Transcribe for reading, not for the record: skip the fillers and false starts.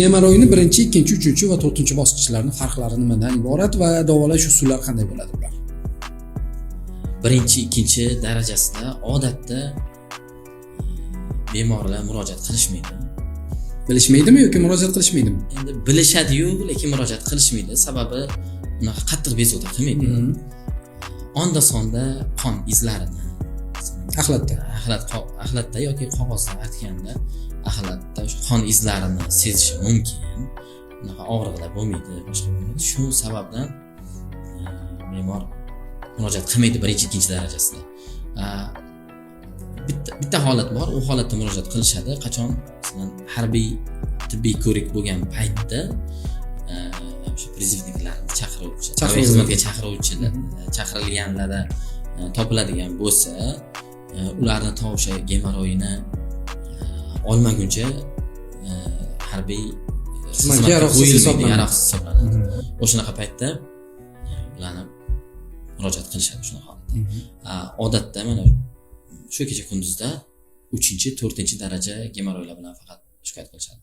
Gemoroyni birinchi, ikkinchi, uchinchi va to'rtinchi bosqichlarini farqlari nimadan iborat va davolash usullari qanday bo'ladi ular? Birinchi, ikkinchi darajasida odatda bemorlar murojaat qilishmaydi. Bilishmaydimi yoki murojaat qilishmaydimi? Endi bilishadi-yu, lekin murojaat qilishmaydi. Sababi unaqa qattiq bezovta qilmaydi. Onda sonda qon izlarini axlatda yoki qog'ozda artganda axlatda qon izlarini sezishi mumkin. Unaqa og'riqlar bo'lmaydi, boshqa bo'lmaydi. Shu sababdan bemor murojaat qilmaydi birinchi, ikkinchi darajasida. Bitta holat bor, u holatda murojaat qilishadi. Qachon masalan harbiy tibbiy ko'rik bo'lgan paytda o'sha prizivniklarni xizmatga chaqirilganlarda topiladigan bo'lsa, ularni tovushi gemoroyini olmaguncha harbiy xizmatga yaroqsiz hisoblanadi. O'shanaqa paytda ularni murojaat qilishadi shunaqa holatda. Odatda mana shu kecha kunduzda 3-4 daraja gemoroylar bilan faqat shikoyat qilishadi.